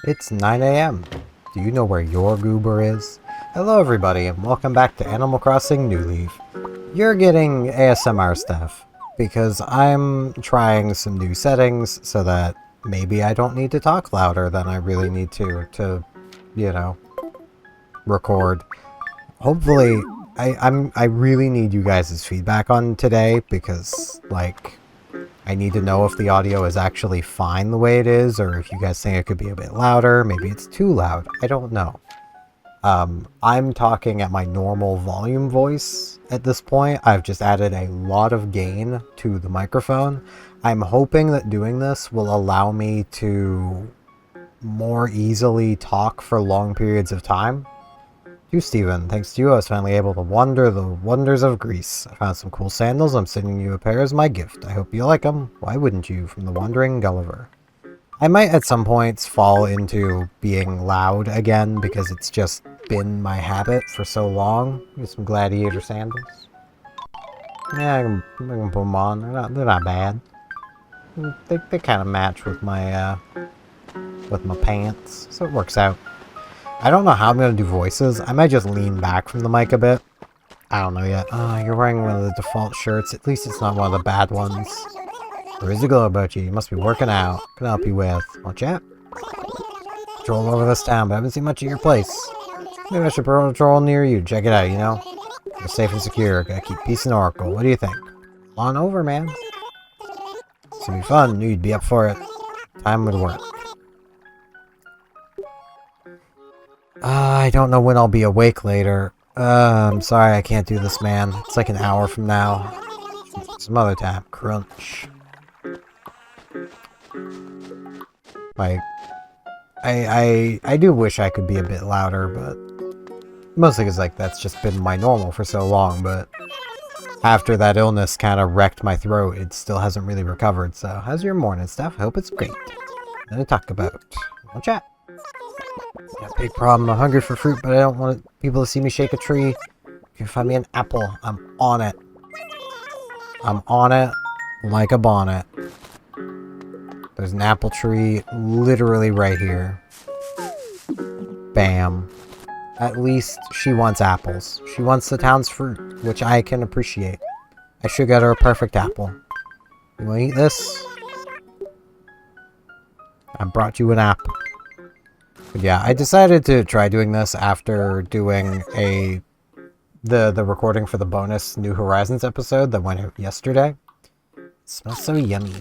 It's 9 a.m. Do you know where your goober is? Hello everybody and welcome back to Animal Crossing New Leaf. You're getting ASMR stuff because I'm trying some new settings so that maybe I don't need to talk louder than I really need to, you know, record. Hopefully, I really need you guys' feedback on today because, like, I need to know if the audio is actually fine the way it is, or if you guys think it could be a bit louder. Maybe it's too loud. I don't know. I'm talking at my normal volume voice at this point. I've just added a lot of gain to the microphone. I'm hoping that doing this will allow me to more easily talk for long periods of time. You, Steven. Thanks to you, I was finally able to wander the wonders of Greece. I found some cool sandals. I'm sending you a pair as my gift. I hope you like them. Why wouldn't you? From the Wandering Gulliver. I might at some points fall into being loud again because it's just been my habit for so long. Get some gladiator sandals. Yeah, I can put them on. They're not bad. They kind of match with my pants, so it works out. I don't know how I'm going to do voices. I might just lean back from the mic a bit. I don't know yet. You're wearing one of the default shirts. At least it's not one of the bad ones. There is a glow about you. You must be working out. Can I help you with? Want chat? Patrol over this town, but I haven't seen much of your place. Maybe I should patrol near you. Check it out, you know? You're safe and secure. Gotta keep peace and oracle. What do you think? On over, man. It's gonna be fun. Knew you'd be up for it. Time would work. I don't know when I'll be awake later. I'm sorry I can't do this, man. It's like an hour from now. Some other time. Crunch. Like, I do wish I could be a bit louder, but mostly because, like, that's just been my normal for so long, but after that illness kind of wrecked my throat, it still hasn't really recovered, so how's your morning stuff? I hope it's great. Nothing to talk about. We'll chat. Got a big problem. I'm hungry for fruit, but I don't want people to see me shake a tree. If you find me an apple, I'm on it. I'm on it like a bonnet. There's an apple tree literally right here. Bam. At least she wants apples. She wants the town's fruit, which I can appreciate. I should get her a perfect apple. You wanna eat this? I brought you an apple. But yeah, I decided to try doing this after doing the recording for the bonus New Horizons episode that went out yesterday. It smells so yummy.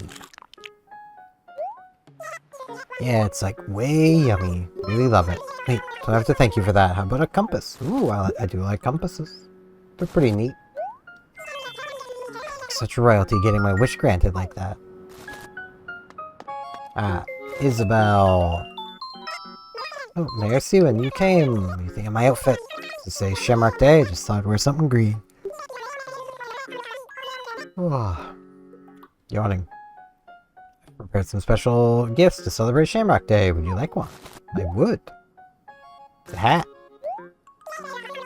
Yeah, it's like way yummy. Really love it. Wait, don't I have to thank you for that? How about a compass? Ooh, I do like compasses. They're pretty neat. Such royalty getting my wish granted like that. Isabelle. Oh, Mayor Sewan, you came. What do you think of my outfit? To say Shamrock Day, just thought I'd wear something green. Oh, yawning. I prepared some special gifts to celebrate Shamrock Day. Would you like one? I would. It's a hat.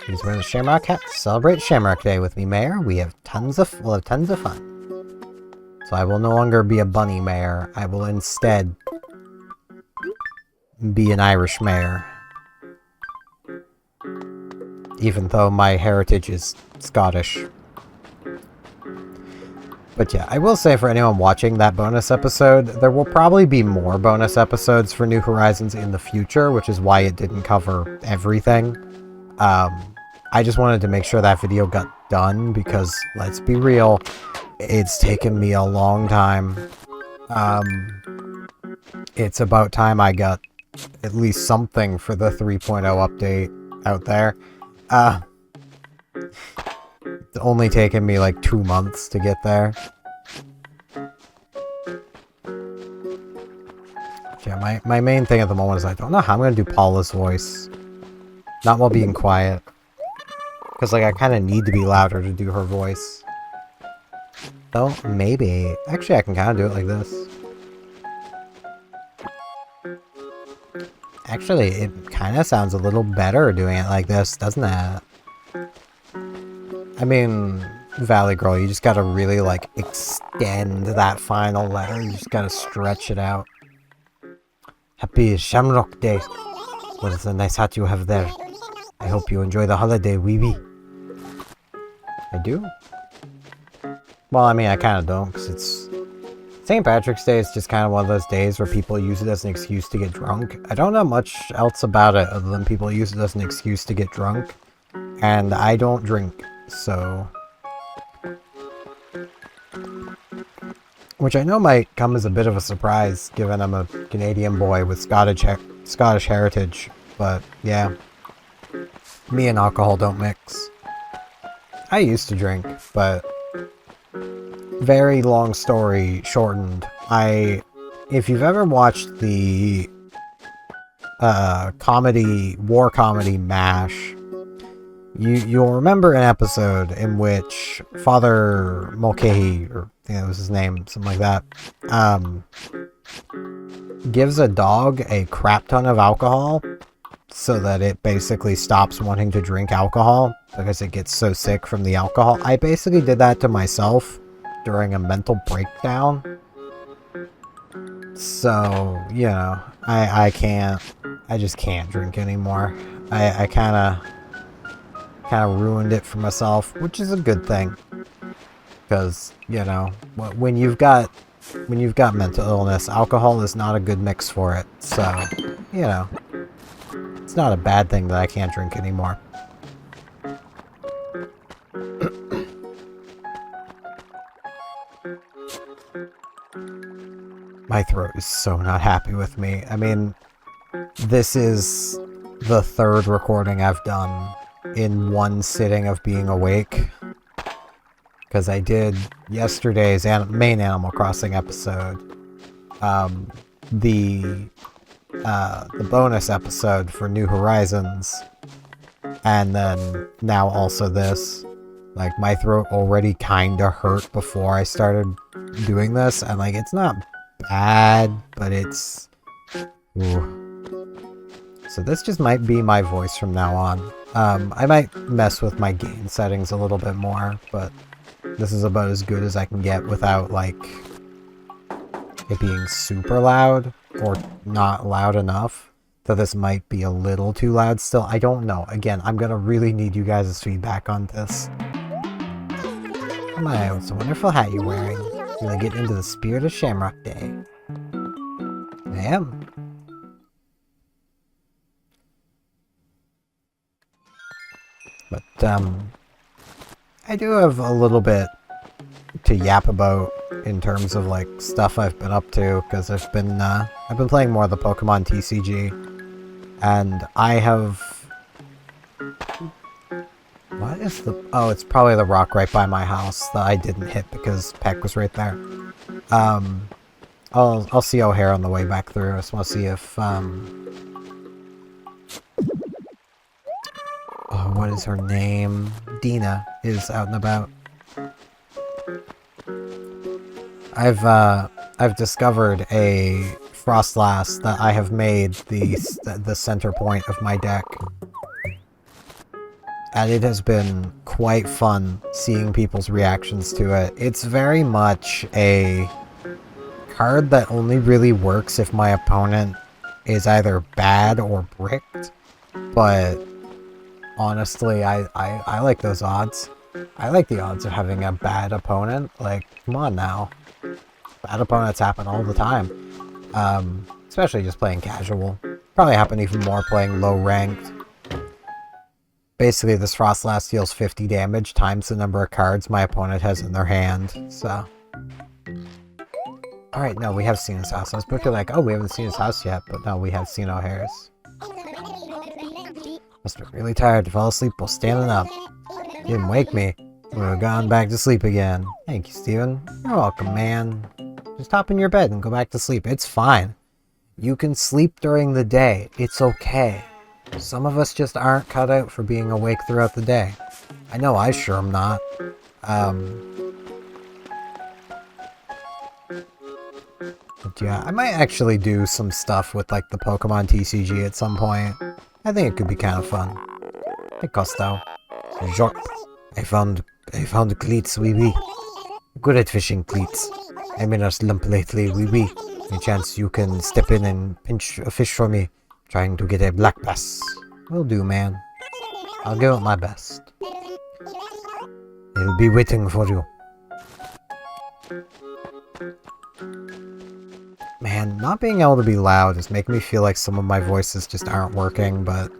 Please wear the Shamrock hat to celebrate Shamrock Day with me, Mayor. We'll have tons of fun. So I will no longer be a bunny mayor. I will instead be an Irish mayor. Even though my heritage is Scottish. But yeah, I will say for anyone watching that bonus episode, there will probably be more bonus episodes for New Horizons in the future, which is why it didn't cover everything. I just wanted to make sure that video got done because, let's be real, it's taken me a long time. It's about time I got at least something for the 3.0 update out there. It's only taken me like 2 months to get there. Yeah, my main thing at the moment is I don't know how I'm gonna do Paula's voice. Not while being quiet. Because, like, I kind of need to be louder to do her voice. So, maybe. Actually, I can kind of do it like this. Actually, it kind of sounds a little better doing it like this, doesn't it? I mean, Valley Girl, you just gotta really, like, extend that final letter. You just gotta stretch it out. Happy Shamrock Day. What is a nice hat you have there. I hope you enjoy the holiday, wee wee. I do? Well, I mean, I kind of don't, because it's... St. Patrick's Day is just kind of one of those days where people use it as an excuse to get drunk. I don't know much else about it other than people use it as an excuse to get drunk. And I don't drink, so... Which I know might come as a bit of a surprise, given I'm a Canadian boy with Scottish heritage. But, yeah. Me and alcohol don't mix. I used to drink, but... Very long story shortened. If you've ever watched the war comedy MASH, you'll remember an episode in which Father Mulcahy, or I think that was his name, something like that, gives a dog a crap ton of alcohol so that it basically stops wanting to drink alcohol because it gets so sick from the alcohol. I basically did that to myself during a mental breakdown. So, you know, I just can't drink anymore. I kind of ruined it for myself, which is a good thing. Because, you know, when you've got mental illness, alcohol is not a good mix for it. So, you know, it's not a bad thing that I can't drink anymore. My throat is so not happy with me. I mean, this is the third recording I've done in one sitting of being awake. Because I did yesterday's main Animal Crossing episode, the bonus episode for New Horizons, and then now also this. Like, my throat already kinda hurt before I started doing this, and like, it's not bad, but it's... Ooh. So this just might be my voice from now on. I might mess with my gain settings a little bit more, but this is about as good as I can get without, like, it being super loud, or not loud enough. Though this might be a little too loud still. I don't know. Again, I'm gonna really need you guys' feedback on this. Oh my, what's a wonderful hat you're wearing. Really get into the spirit of Shamrock Day. I am. But, I do have a little bit to yap about in terms of, like, stuff I've been up to, because I've been playing more of the Pokemon TCG, and I have... What is the... Oh, it's probably the rock right by my house that I didn't hit because Peck was right there. I'll see O'Hare on the way back through. I just want to see if, oh, what is her name? Dina is out and about. I've discovered a Frostlass that I have made the center point of my deck. And it has been quite fun seeing people's reactions to it. It's very much a card that only really works if my opponent is either bad or bricked. But honestly, I like those odds. I like the odds of having a bad opponent. Like, come on now. Bad opponents happen all the time. Especially just playing casual. Probably happen even more playing low ranked. Basically, this Frostlass deals 50 damage times the number of cards my opponent has in their hand, so... Alright, no, we have seen his house. I was quickly like, oh, we haven't seen his house yet, but no, we have seen O'Hare's. Must be really tired to fall asleep while standing up. You didn't wake me. I would have gone back to sleep again. Thank you, Steven. You're welcome, man. Just hop in your bed and go back to sleep. It's fine. You can sleep during the day. It's okay. Some of us just aren't cut out for being awake throughout the day. I know I sure am not. But yeah, I might actually do some stuff with like the Pokemon TCG at some point. I think it could be kind of fun. Hey Costo. Jorp. I found cleats, wee wee. Good at fishing cleats. I'm in a slump lately, wee wee. Any chance you can step in and pinch a fish for me? Trying to get a black bass. Will do, man. I'll give it my best. It'll be waiting for you. Man, not being able to be loud is making me feel like some of my voices just aren't working, but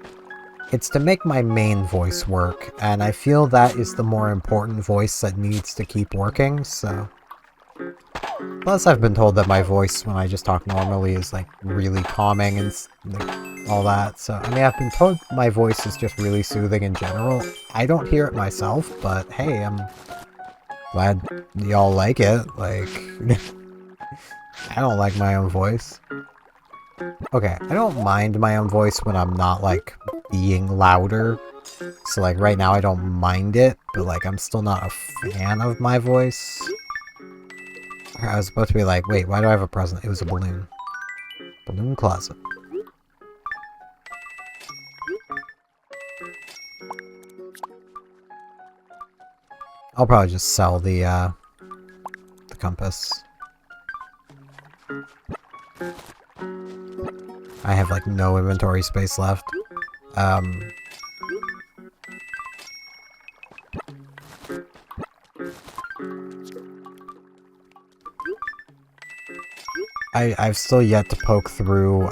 it's to make my main voice work, and I feel that is the more important voice that needs to keep working, so... Plus, I've been told that my voice, when I just talk normally, is, like, really calming and like, all that. So, I mean, I've been told my voice is just really soothing in general. I don't hear it myself, but hey, I'm glad y'all like it. Like, I don't like my own voice. Okay, I don't mind my own voice when I'm not, like, being louder. So, like, right now I don't mind it, but, like, I'm still not a fan of my voice. I was supposed to be like, wait, why do I have a present? It was a balloon. Balloon closet. I'll probably just sell the compass. I have, like, no inventory space left. I've still yet to poke through,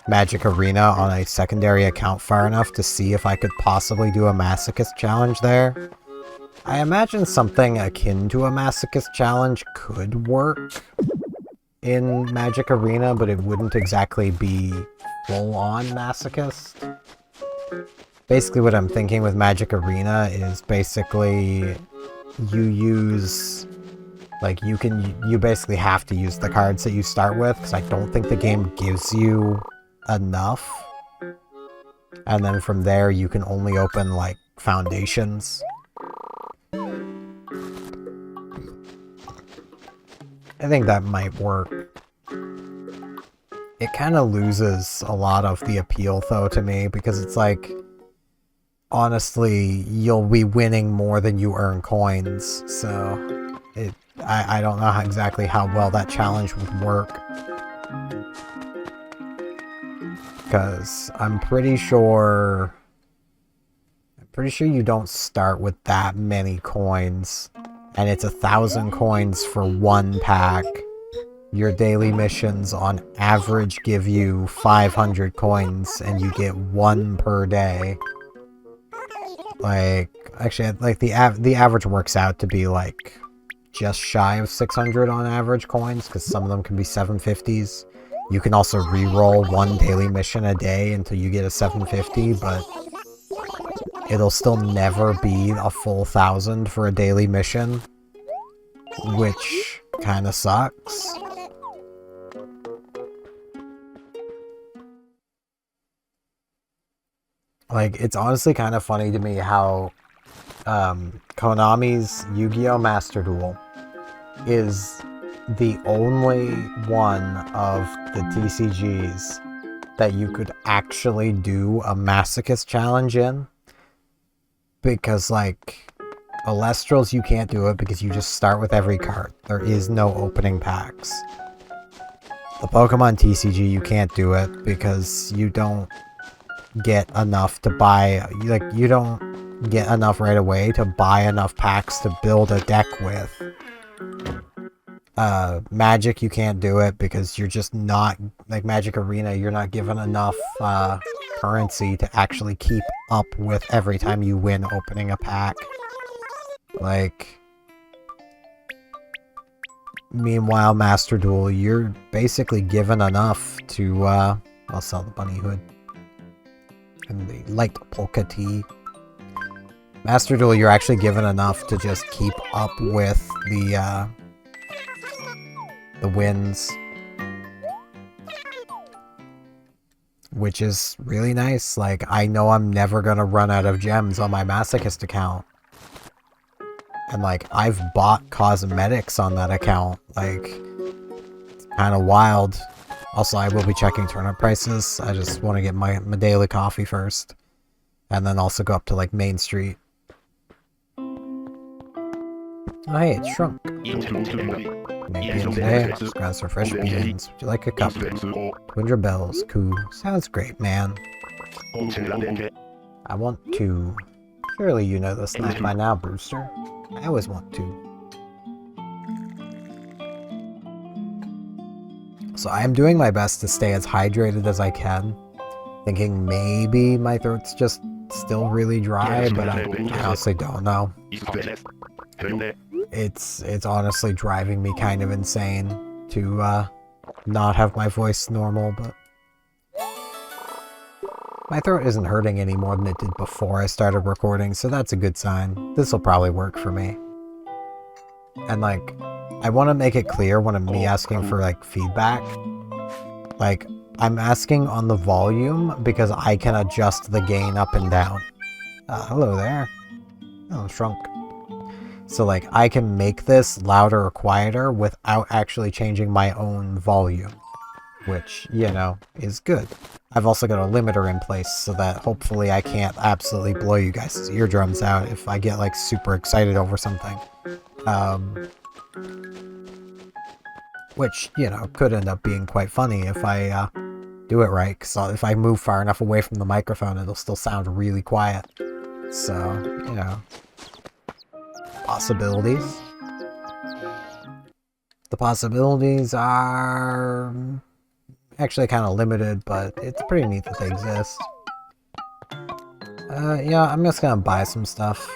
Magic Arena on a secondary account far enough to see if I could possibly do a Masochist challenge there. I imagine something akin to a Masochist challenge could work in Magic Arena, but it wouldn't exactly be full-on Masochist. Basically what I'm thinking with Magic Arena is basically you use... Like, you basically have to use the cards that you start with, because I don't think the game gives you enough. And then from there, you can only open, like, foundations. I think that might work. It kind of loses a lot of the appeal, though, to me, because it's like... Honestly, you'll be winning more than you earn coins, so... I don't know exactly how well that challenge would work. Because I'm pretty sure you don't start with that many coins. And it's 1,000 coins for one pack. Your daily missions on average give you 500 coins and you get one per day. Like, actually, like the average works out to be like... just shy of 600 on average coins, because some of them can be 750s. You can also re-roll one daily mission a day until you get a 750, but it'll still never be a full 1,000 for a daily mission, which kind of sucks. Like, it's honestly kind of funny to me how Konami's Yu-Gi-Oh! Master Duel is the only one of the TCGs that you could actually do a Masochist challenge in. Because, like, Alestrals you can't do it because you just start with every card. There is no opening packs. The Pokemon TCG you can't do it because you don't get enough to buy, like, you don't get enough right away to buy enough packs to build a deck with. Magic, you can't do it because you're just not, like Magic Arena, you're not given enough, currency to actually keep up with every time you win opening a pack. Like, meanwhile, Master Duel, you're basically given enough to, I'll sell the bunny hood. And the light polka tee. Master Duel, you're actually given enough to just keep up with the wins. Which is really nice. Like, I know I'm never gonna run out of gems on my Masochist account. And, like, I've bought cosmetics on that account. Like, it's kind of wild. Also, I will be checking turnip prices. I just want to get my daily coffee first. And then also go up to, like, Main Street. Oh, hey, it shrunk. Make beans today. Grab some fresh beans. Would you like a cup? 200 bells. Cool. Sounds great, man. I want to. Surely you know the snack by now, Brewster. I always want to. So I am doing my best to stay as hydrated as I can. Thinking maybe my throat's just still really dry, but I honestly don't know. It's honestly driving me kind of insane to not have my voice normal, but my throat isn't hurting any more than it did before I started recording, so that's a good sign. This will probably work for me. And like, I want to make it clear when I'm asking for like feedback, like I'm asking on the volume because I can adjust the gain up and down. Hello there. Oh, shrunk. So like I can make this louder or quieter without actually changing my own volume, which, you know, is good. I've also got a limiter in place so that hopefully I can't absolutely blow you guys' eardrums out if I get like super excited over something. Which, you know, could end up being quite funny if I do it right, because if I move far enough away from the microphone, it'll still sound really quiet. So, you know, possibilities. The possibilities are actually kind of limited, but it's pretty neat that they exist. Yeah, I'm just gonna buy some stuff.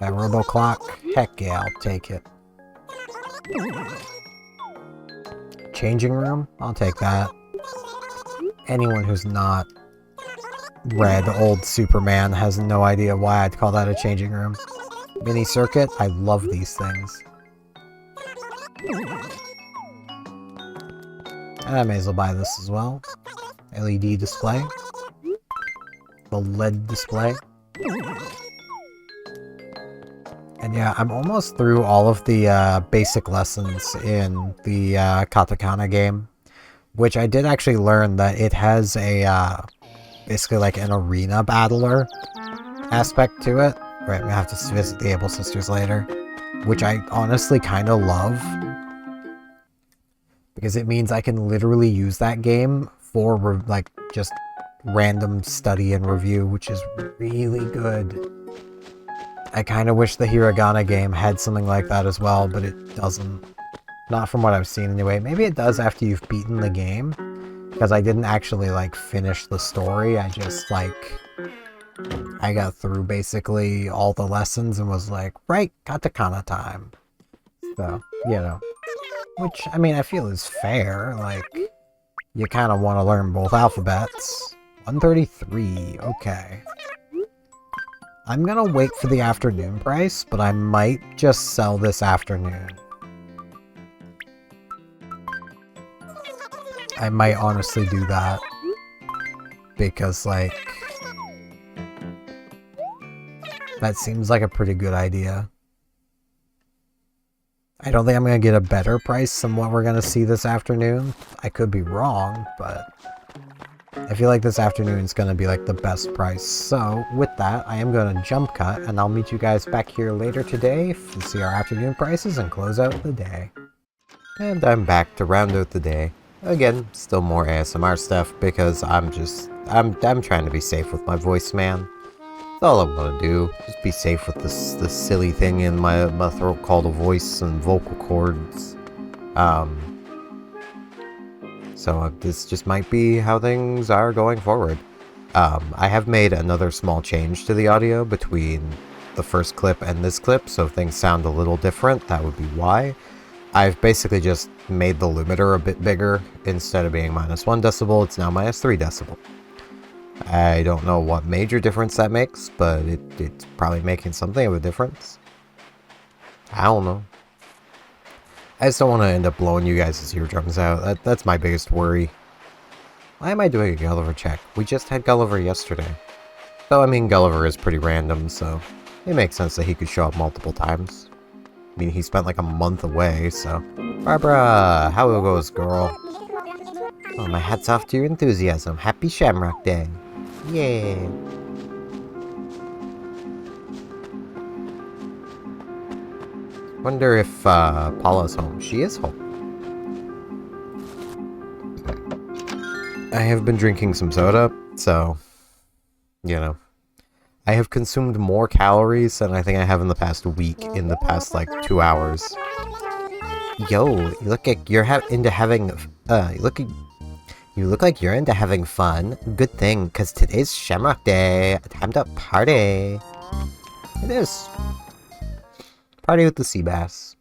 That robo clock? Heck yeah, I'll take it. Changing room? I'll take that. Anyone who's not read old Superman has no idea why I'd call that a changing room. Mini circuit? I love these things. And I may as well buy this as well. LED display. The LED display. And yeah, I'm almost through all of the basic lessons in the Katakana game, which I did actually learn that it has a basically like an arena battler aspect to it. Right, we have to visit the Able Sisters later, which I honestly kind of love, because it means I can literally use that game for like just random study and review, which is really good. I kind of wish the Hiragana game had something like that as well, but it doesn't. Not from what I've seen anyway. Maybe it does after you've beaten the game, because I didn't actually like finish the story. I just like, I got through basically all the lessons and was like, right, katakana time. So, you know, which I mean I feel is fair. Like, you kind of want to learn both alphabets. 133, okay. I'm gonna wait for the afternoon price, but I might just sell this afternoon. I might honestly do that. Because, like, that seems like a pretty good idea. I don't think I'm gonna get a better price than what we're gonna see this afternoon. I could be wrong, but I feel like this afternoon is going to be like the best price. So with that, I am going to jump cut, and I'll meet you guys back here later today to see our afternoon prices and close out the day. And I'm back to round out the day. Again, still more ASMR stuff because I'm trying to be safe with my voice, man. That's all I want to do. Just be safe with this silly thing in my throat called a voice and vocal cords. So this just might be how things are going forward. I have made another small change to the audio between the first clip and this clip, so if things sound a little different, that would be why. I've basically just made the limiter a bit bigger. Instead of being -1 decibel, it's now -3 decibel. I don't know what major difference that makes, but it's probably making something of a difference. I don't know. I just don't want to end up blowing you guys' eardrums out. That's my biggest worry. Why am I doing a Gulliver check? We just had Gulliver yesterday. Though, I mean, Gulliver is pretty random, so it makes sense that he could show up multiple times. I mean, he spent like a month away, so... Barbara! How it goes, girl? Oh, my hat's off to your enthusiasm. Happy Shamrock Day. Yay! Wonder if Paula's home. She is home. I have been drinking some soda, so, you know. I have consumed more calories than I think I have in the past week, in the past, like, 2 hours. Yo, you look like you're into having, you look like you're into having fun. Good thing, because today's Shamrock Day. Time to party. It is. Party with the sea bass.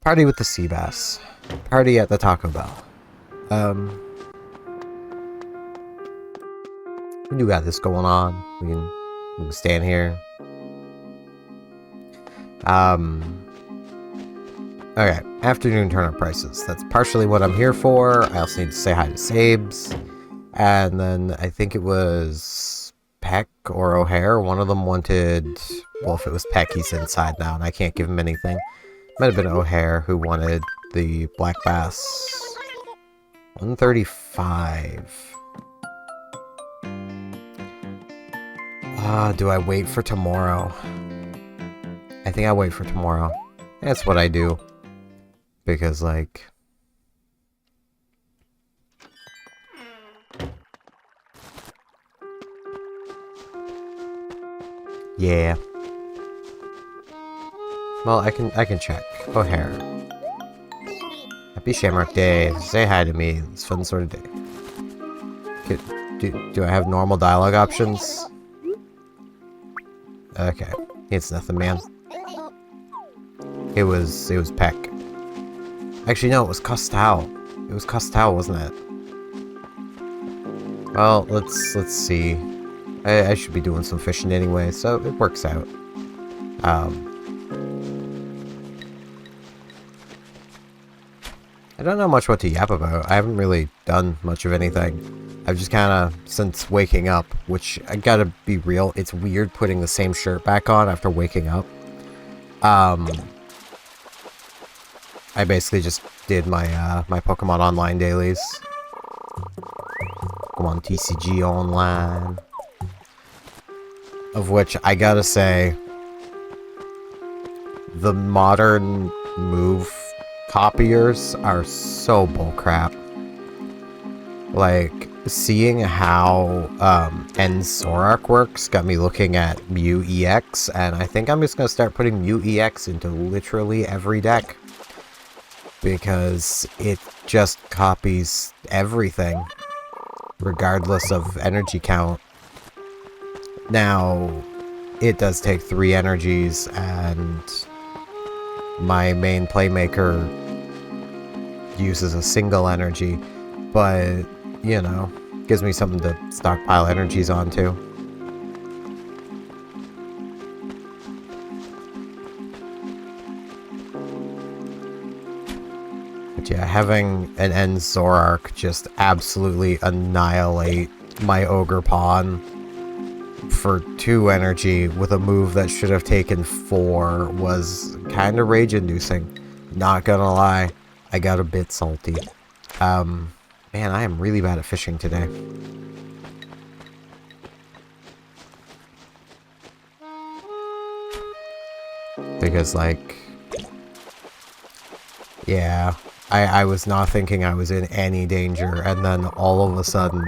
Party with the sea bass. Party at the Taco Bell. We do got this going on. We can stand here. Okay, afternoon turnip prices. That's partially what I'm here for. I also need to say hi to Sabes. And then I think it was Peck or O'Hare. One of them wanted... Well, if it was Peck, he's inside now, and I can't give him anything. Might have been O'Hare who wanted the black bass. 135. Do I wait for tomorrow? I think I wait for tomorrow. That's what I do. Because, like... Yeah. Well, I can check. O'Hare. Happy Shamrock Day. Say hi to me. It's a fun sort of day. Do I have normal dialogue options? Okay. It's nothing, man. It was Peck. Actually, no, it was Costau. It was Costau, wasn't it? Well, let's see. I should be doing some fishing anyway, so it works out. I don't know much what to yap about. I haven't really done much of anything. I've just kind of, since waking up, which I gotta be real, it's weird putting the same shirt back on after waking up. I basically just did my my Pokemon Online dailies. Pokemon TCG Online. Of which, I gotta say, the modern move copiers are so bullcrap. Like, seeing how End Zorak works got me looking at Mew EX, and I think I'm just gonna start putting Mew EX into literally every deck. Because it just copies everything, regardless of energy count. Now, it does take 3 energies, and my main playmaker uses a single energy, but, you know, gives me something to stockpile energies onto. But yeah, having an End Zorak just absolutely annihilate my Ogre Pawn for 2 energy with a move that should have taken 4 was kind of rage-inducing. Not gonna lie, I got a bit salty. Man, I am really bad at fishing today. Because, like... Yeah, I was not thinking I was in any danger, and then all of a sudden...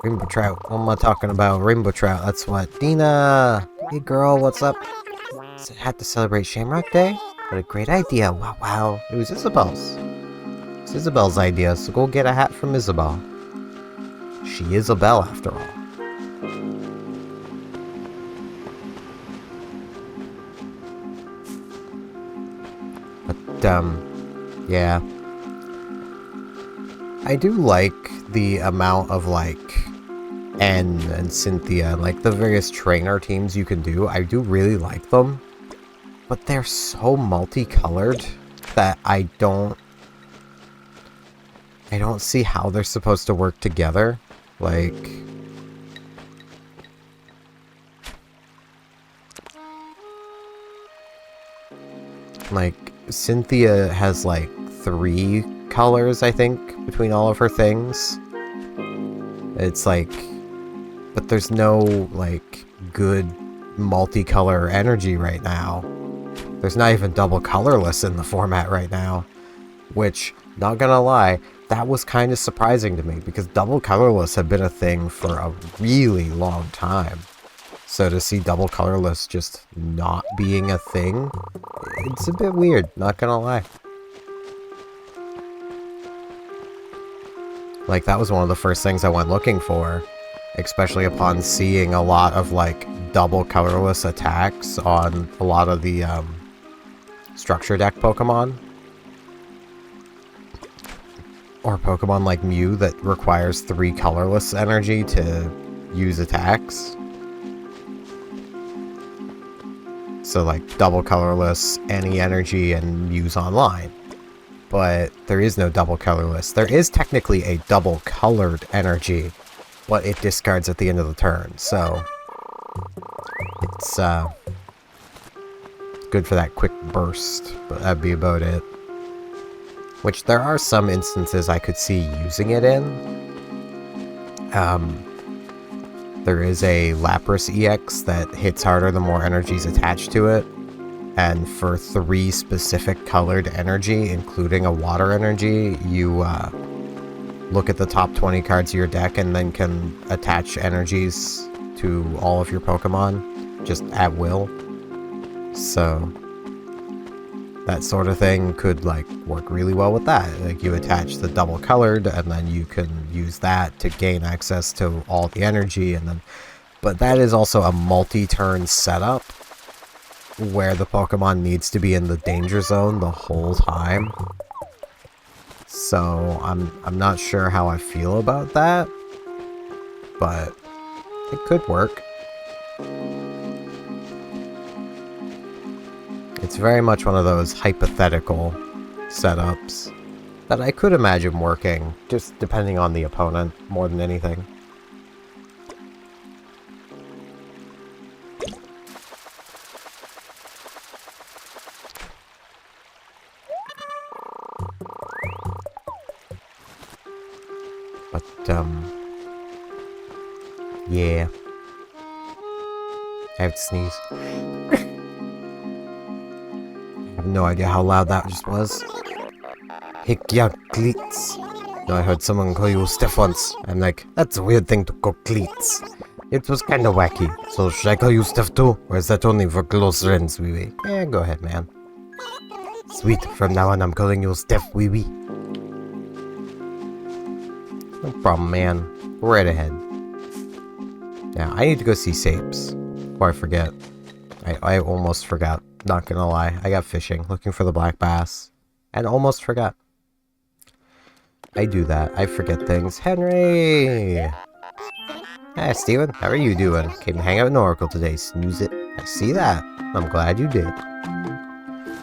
Rainbow trout. What am I talking about? Rainbow trout. That's what. Dina! Hey girl, what's up? Had to celebrate Shamrock Day? What a great idea. Wow, wow. It was Isabel's. It's Isabel's idea, so go get a hat from Isabel. She is a belle, after all. But, yeah. I do like the amount of, like, N and Cynthia, like, the various trainer teams you can do. I do really like them. But they're so multicolored that I don't see how they're supposed to work together. Like... Cynthia has, like, 3 colors, I think, between all of her things. It's like... But there's no, like, good multicolor energy right now. There's not even double colorless in the format right now. Which, not gonna lie, that was kind of surprising to me, because double colorless had been a thing for a really long time. So to see double colorless just not being a thing, it's a bit weird, not gonna lie. Like, that was one of the first things I went looking for, especially upon seeing a lot of, like, double colorless attacks on a lot of the, structure deck Pokemon. Or Pokemon like Mew that requires 3 colorless energy to use attacks. So, like, double colorless, any energy, and Mew's online. But there is no double colorless. There is technically a double colored energy, but it discards at the end of the turn, so it's good for that quick burst, but that'd be about it. Which there are some instances I could see using it in. There is a Lapras EX that hits harder the more energy's attached to it. And for 3 specific colored energy, including a water energy, you look at the top 20 cards of your deck and then can attach energies to all of your Pokemon, just at will. So that sort of thing could, like, work really well with that. Like, you attach the double colored, and then you can use that to gain access to all the energy, and then... But that is also a multi-turn setup, where the Pokemon needs to be in the danger zone the whole time. So, I'm not sure how I feel about that, but it could work. It's very much one of those hypothetical setups that I could imagine working, just depending on the opponent more than anything. But, yeah. I have to sneeze. I have no idea how loud that just was. Hikya Cleats. No, I heard someone call you Steph once. I'm like, that's a weird thing to call Cleats. It was kinda wacky. So should I call you Steph too? Or is that only for close friends, wee wee? Eh, go ahead, man. Sweet, from now on I'm calling you Steph wee wee. No problem, man. Go right ahead. Yeah, I need to go see Sapes. Before I forget. I almost forgot. Not gonna lie. I got fishing, looking for the black bass. And almost forgot. I do that. I forget things. Henry! Hey, Steven. How are you doing? Came to hang out in Oracle today. Snooze it. I see that. I'm glad you did.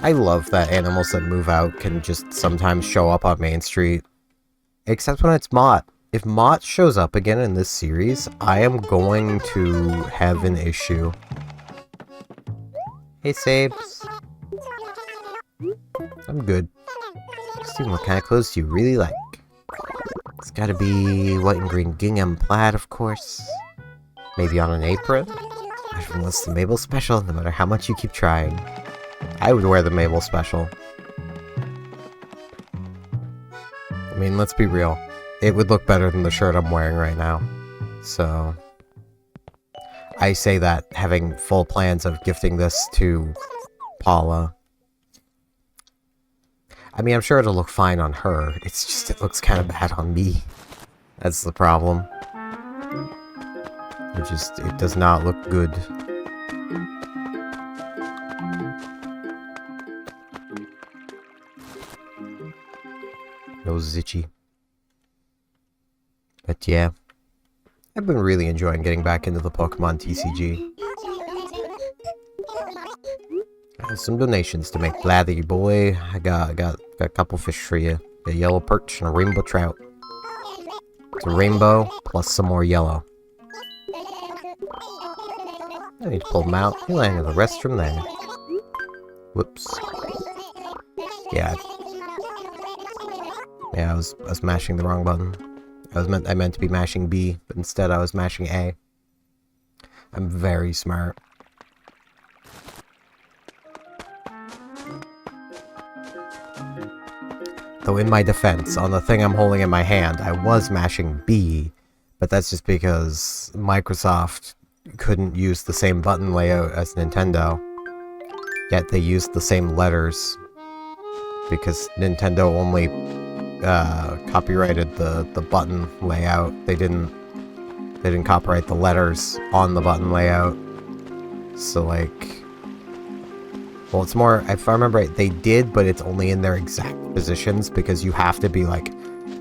I love that animals that move out can just sometimes show up on Main Street. Except when it's Mott. If Mott shows up again in this series, I am going to have an issue. Hey, Sabes. I'm good. Steven, what kind of clothes do you really like? It's gotta be white and green gingham plaid, of course. Maybe on an apron? Everyone wants the Mabel Special, no matter how much you keep trying. I would wear the Mabel Special. I mean, let's be real. It would look better than the shirt I'm wearing right now. So... I say that having full plans of gifting this to Paula. I mean, I'm sure it'll look fine on her. It's just, it looks kind of bad on me. That's the problem. It does not look good. Nose is itchy. But yeah. I've been really enjoying getting back into the Pokemon TCG. I have some donations to make. Blathy boy. I got a couple fish for you. A yellow perch and a rainbow trout. It's a rainbow plus some more yellow. I need to pull them out. You'll handle the rest from there. Whoops. Yeah. Yeah, I was mashing the wrong button. I meant to be mashing B, but instead I was mashing A. I'm very smart. Though in my defense, on the thing I'm holding in my hand, I was mashing B, but that's just because Microsoft couldn't use the same button layout as Nintendo, yet they used the same letters, because Nintendo only copyrighted the button layout. They didn't copyright the letters on the button layout. So like, well, it's more, if I remember right, they did, but it's only in their exact positions, because you have to be like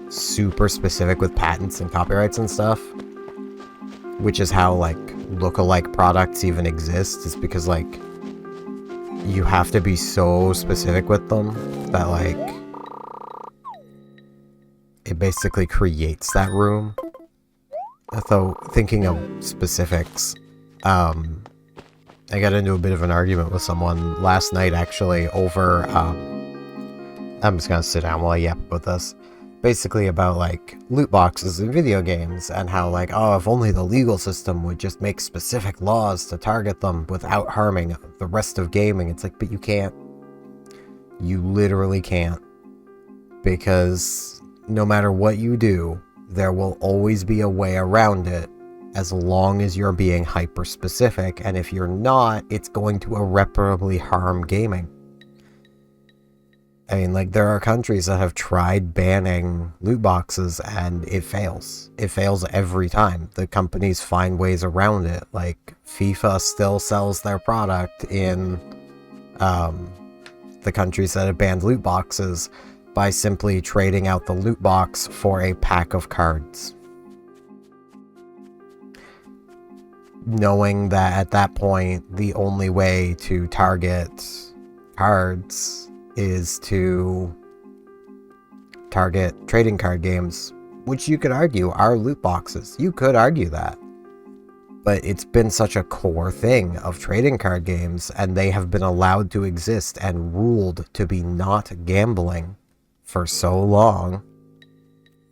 super specific with patents and copyrights and stuff, which is how like look-alike products even exist, is because like you have to be so specific with them that like it basically creates that room. Though thinking of specifics, I got into a bit of an argument with someone last night, actually, over, I'm just gonna sit down while I yap about this, basically about, like, loot boxes in video games, and how, like, oh, if only the legal system would just make specific laws to target them without harming the rest of gaming. It's like, but you can't. You literally can't. Because no matter what you do, there will always be a way around it, as long as you're being hyper-specific, and if you're not, it's going to irreparably harm gaming. I mean, like, there are countries that have tried banning loot boxes, and it fails. It fails every time. The companies find ways around it. Like, FIFA still sells their product in the countries that have banned loot boxes by simply trading out the loot box for a pack of cards, knowing that at that point the only way to target cards is to target trading card games, which you could argue are loot boxes. You could argue that. But it's been such a core thing of trading card games, and they have been allowed to exist and ruled to be not gambling for so long,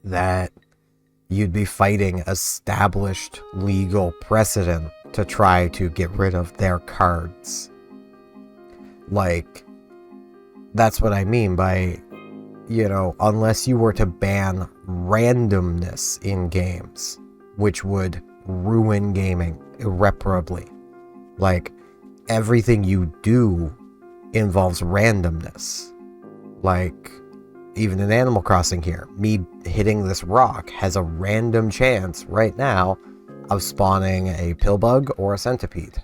that you'd be fighting established legal precedent to try to get rid of their cards. Like, that's what I mean by, you know, unless you were to ban randomness in games, which would ruin gaming irreparably. Like, everything you do involves randomness. Like, even in Animal Crossing here, me hitting this rock has a random chance right now of spawning a pillbug or a centipede.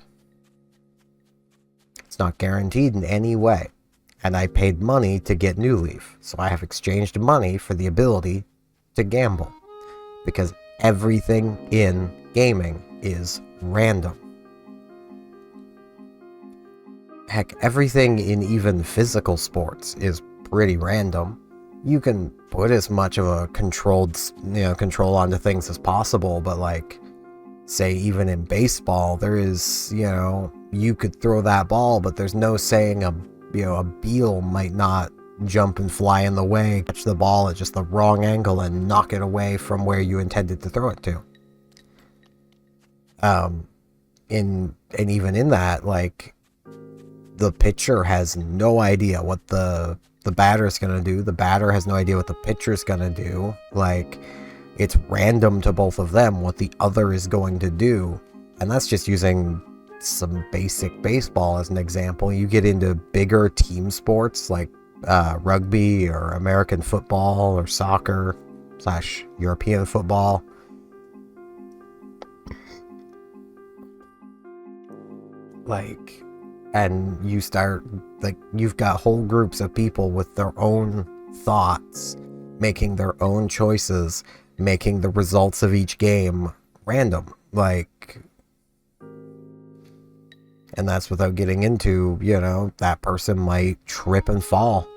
It's not guaranteed in any way. And I paid money to get New Leaf, so I have exchanged money for the ability to gamble. Because everything in gaming is random. Heck, everything in even physical sports is pretty random. You can put as much of a control onto things as possible, but like, say even in baseball, there is, you know, you could throw that ball, but there's no saying a beal might not jump and fly in the way, catch the ball at just the wrong angle and knock it away from where you intended to throw it to. And even in that, like, the pitcher has no idea what the batter's gonna do. The batter has no idea what the pitcher's gonna do. Like, it's random to both of them what the other is going to do. And that's just using some basic baseball as an example. You get into bigger team sports like rugby or American football or soccer / European football. Like, and you start, like, you've got whole groups of people with their own thoughts, making their own choices, making the results of each game random. Like, and that's without getting into, you know, that person might trip and fall.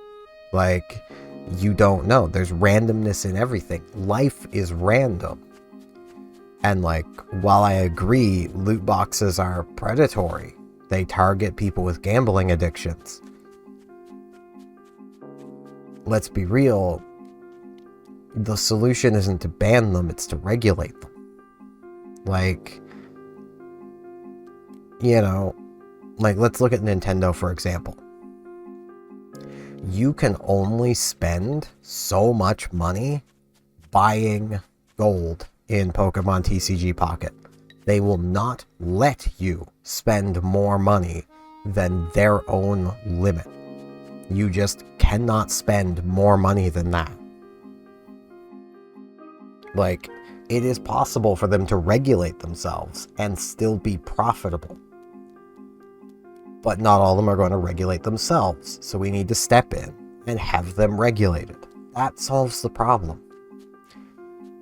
Like, you don't know. There's randomness in everything. Life is random. And like, while I agree loot boxes are predatory, they target people with gambling addictions. Let's be real, the solution isn't to ban them, it's to regulate them. Like, you know, like, let's look at Nintendo, for example. you can only spend so much money buying gold in Pokemon TCG Pocket. They will not let you spend more money than their own limit. You just cannot spend more money than that. Like, it is possible for them to regulate themselves and still be profitable. But not all of them are going to regulate themselves, so we need to step in and have them regulated. That solves the problem.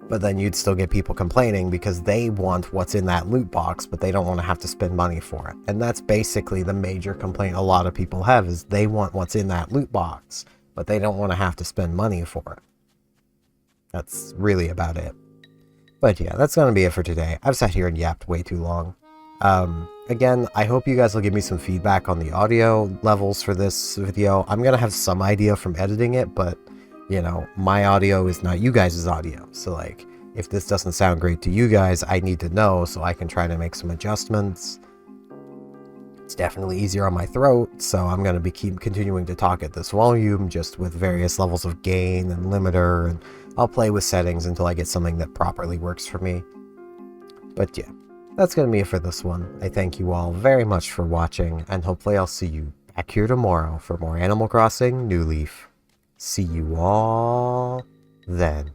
But then you'd still get people complaining because they want what's in that loot box, but they don't want to have to spend money for it. And that's basically the major complaint a lot of people have, is they want what's in that loot box, but they don't want to have to spend money for it. That's really about it. But yeah, that's going to be it for today. I've sat here and yapped way too long. Again, I hope you guys will give me some feedback on the audio levels for this video. I'm going to have some idea from editing it, but, you know, my audio is not you guys' audio. So, like, if this doesn't sound great to you guys, I need to know so I can try to make some adjustments. It's definitely easier on my throat, so I'm going to be continuing to talk at this volume, just with various levels of gain and limiter, and I'll play with settings until I get something that properly works for me. But yeah, that's going to be it for this one. I thank you all very much for watching, and hopefully I'll see you back here tomorrow for more Animal Crossing New Leaf. See you all then.